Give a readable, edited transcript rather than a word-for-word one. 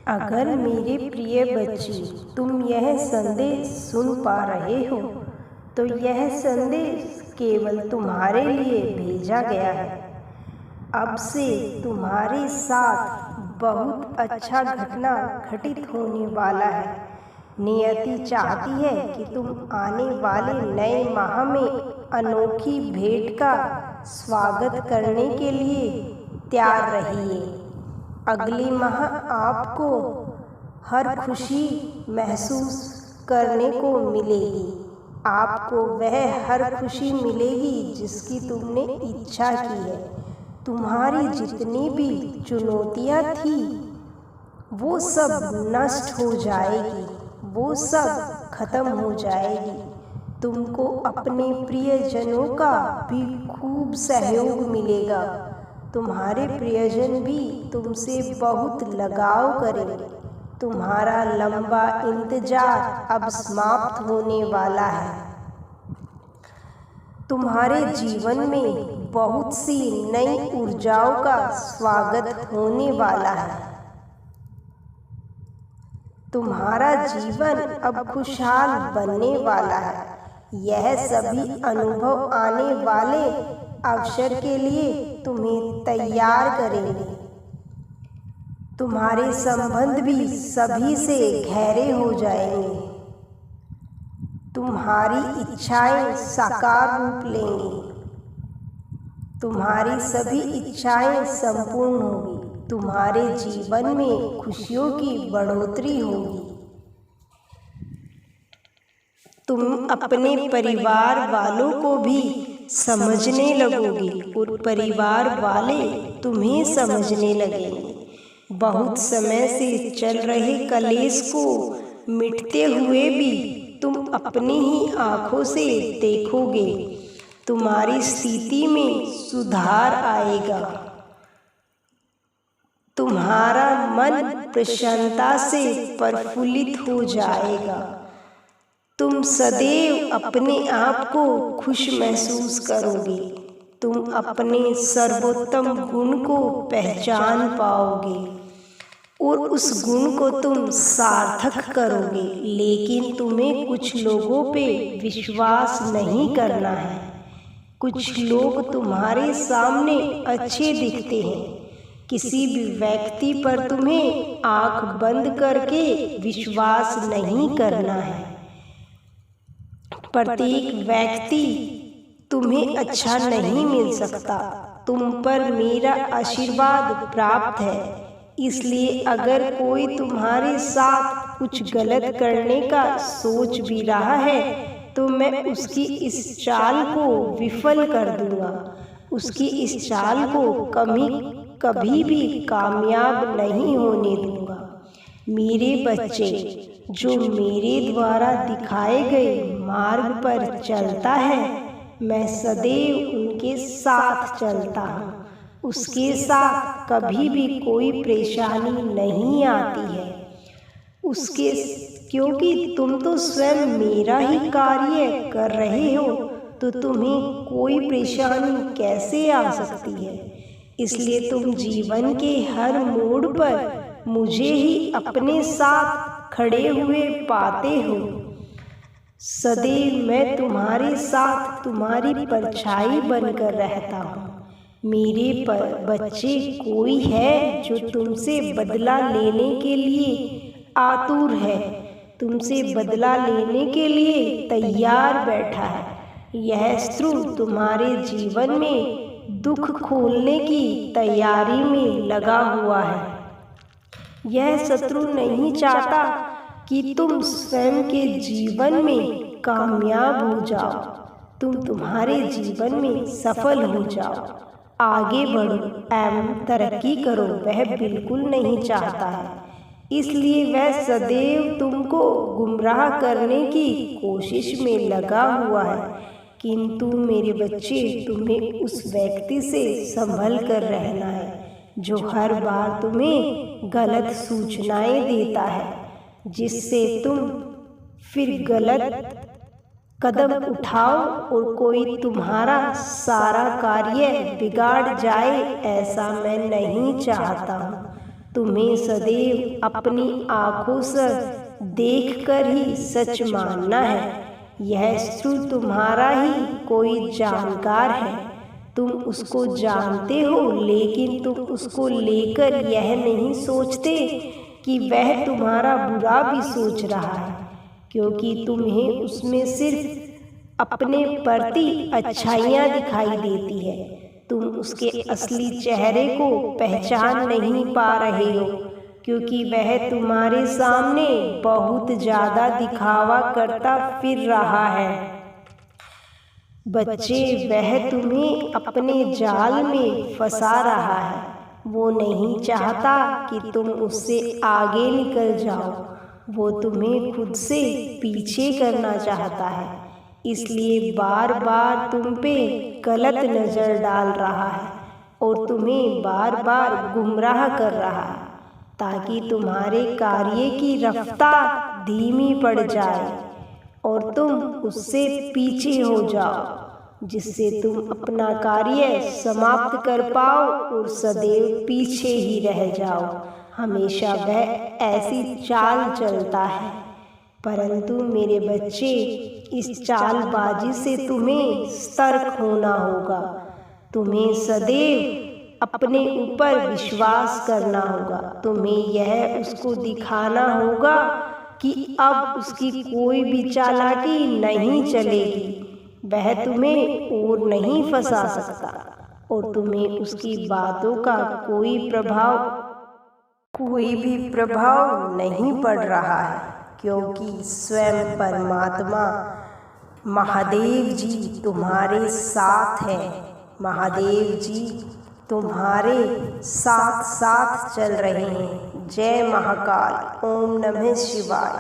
अगर मेरे प्रिय बच्चे तुम यह संदेश सुन पा रहे हो तो यह संदेश केवल तुम्हारे लिए भेजा गया है। अब से तुम्हारे साथ बहुत अच्छा घटना घटित होने वाला है। नियति चाहती है कि तुम आने वाले नए माह में अनोखी भेंट का स्वागत करने के लिए तैयार रहिए। अगले माह आपको हर खुशी महसूस करने को मिलेगी। आपको वह हर खुशी मिलेगी जिसकी तुमने इच्छा की है। तुम्हारी जितनी भी चुनौतियाँ थी वो सब नष्ट हो जाएगी, वो सब खत्म हो जाएगी। तुमको अपने प्रियजनों का भी खूब सहयोग मिलेगा। तुम्हारे प्रियजन भी तुमसे बहुत लगाव करेंगे। तुम्हारा लंबा इंतजार अब समाप्त होने वाला है। तुम्हारे जीवन में बहुत सी नई ऊर्जाओं का स्वागत होने वाला है। तुम्हारा जीवन अब खुशहाल बनने वाला है। यह सभी अनुभव आने वाले अवसर के लिए तुम्हें तैयार करेंगे। तुम्हारे संबंध भी सभी से गहरे हो जाएंगे। तुम्हारी इच्छाएं साकार रूप लेंगी। तुम्हारी सभी इच्छाएं संपूर्ण होंगी। तुम्हारे जीवन में खुशियों की बढ़ोतरी होगी। तुम अपने परिवार वालों को भी समझने लगोगे और परिवार वाले तुम्हें समझने लगेंगे। बहुत समय से चल रहे कलेश को मिटते हुए भी तुम अपनी ही आँखों से देखोगे। तुम्हारी स्थिति में सुधार आएगा। तुम्हारा मन प्रसन्नता से प्रफुल्लित हो जाएगा। तुम सदैव अपने आप को खुश महसूस करोगे। तुम अपने सर्वोत्तम गुण को पहचान पाओगे और उस गुण को तुम सार्थक करोगे। लेकिन तुम्हें कुछ लोगों पे विश्वास नहीं करना है। कुछ लोग तुम्हारे सामने अच्छे दिखते हैं। किसी भी व्यक्ति पर तुम्हें आंख बंद करके विश्वास नहीं करना है। प्रत्येक व्यक्ति तुम्हें अच्छा नहीं मिल सकता। तुम पर मेरा आशीर्वाद प्राप्त है। इसलिए अगर कोई तुम्हारे साथ कुछ गलत करने का सोच भी रहा है तो मैं उसकी इस चाल को विफल कर दूंगा। उसकी इस चाल को कभी भी कामयाब नहीं होने दूंगा। मेरे बच्चे जो मेरे द्वारा दिखाए गए मार्ग पर चलता है, मैं सदैव उनके साथ चलता हूँ। उसके साथ कभी भी कोई परेशानी नहीं आती है। क्योंकि तुम तो स्वयं मेरा ही कार्य कर रहे हो तो तुम्हें कोई परेशानी कैसे आ सकती है। इसलिए तुम जीवन के हर मोड़ पर मुझे ही अपने साथ खड़े हुए पाते हो। सदैव मैं तुम्हारे साथ तुम्हारी परछाई बनकर रहता हूँ। मेरे बच्चे कोई है जो तुमसे बदला लेने के लिए आतुर है, तुमसे बदला लेने के लिए तैयार बैठा है। यह शत्रु तुम्हारे जीवन में दुख खोलने की तैयारी में लगा हुआ है। यह शत्रु नहीं चाहता कि तुम स्वयं के जीवन में कामयाब हो जाओ, तुम तुम्हारे जीवन में सफल हो जाओ, आगे बढ़ो एवं तरक्की करो। वह बिल्कुल नहीं चाहता है। इसलिए वह सदैव तुमको गुमराह करने की कोशिश में लगा हुआ है। किंतु मेरे बच्चे, तुम्हें उस व्यक्ति से संभल कर रहना है जो हर बार तुम्हें गलत सूचनाएं देता है, जिससे तुम फिर गलत कदम उठाओ और कोई तुम्हारा सारा कार्य बिगाड़ जाए। ऐसा मैं नहीं चाहता हूँ। तुम्हें सदैव अपनी आँखों से देखकर ही सच मानना है। यह शत्रु तुम्हारा ही कोई जानकार है, तुम उसको जानते हो, लेकिन तुम उसको लेकर यह नहीं सोचते कि वह तुम्हारा बुरा भी सोच रहा है, क्योंकि तुम्हें उसमें सिर्फ अपने प्रति अच्छाइयाँ दिखाई देती है। तुम उसके असली चेहरे को पहचान नहीं पा रहे हो, क्योंकि वह तुम्हारे सामने बहुत ज़्यादा दिखावा करता फिर रहा है। बच्चे, वह तुम्हें अपने जाल में फंसा रहा है। वो नहीं चाहता कि तुम उससे आगे निकल जाओ, वो तुम्हें खुद से पीछे करना चाहता है। इसलिए बार बार तुम पे गलत नज़र डाल रहा है और तुम्हें बार बार गुमराह कर रहा है, ताकि तुम्हारे कार्य की रफ्तार धीमी पड़ जाए और तुम उससे पीछे हो जाओ, जिससे तुम अपना कार्य समाप्त कर पाओ और सदैव पीछे ही रह जाओ। हमेशा वह ऐसी चाल चलता है, परंतु मेरे बच्चे, इस चालबाजी से तुम्हें सतर्क होना होगा। तुम्हें सदैव अपने ऊपर विश्वास करना होगा। तुम्हें यह उसको दिखाना होगा कि अब उसकी कोई भी चालाकी नहीं चलेगी, वह तुम्हें और नहीं फंसा सकता और तुम्हें उसकी बातों का कोई भी प्रभाव नहीं पड़ रहा है, क्योंकि स्वयं परमात्मा महादेव जी तुम्हारे साथ हैं। महादेव जी तुम्हारे साथ साथ चल रहे हैं। जय महाकाल। ओम नमः शिवाय।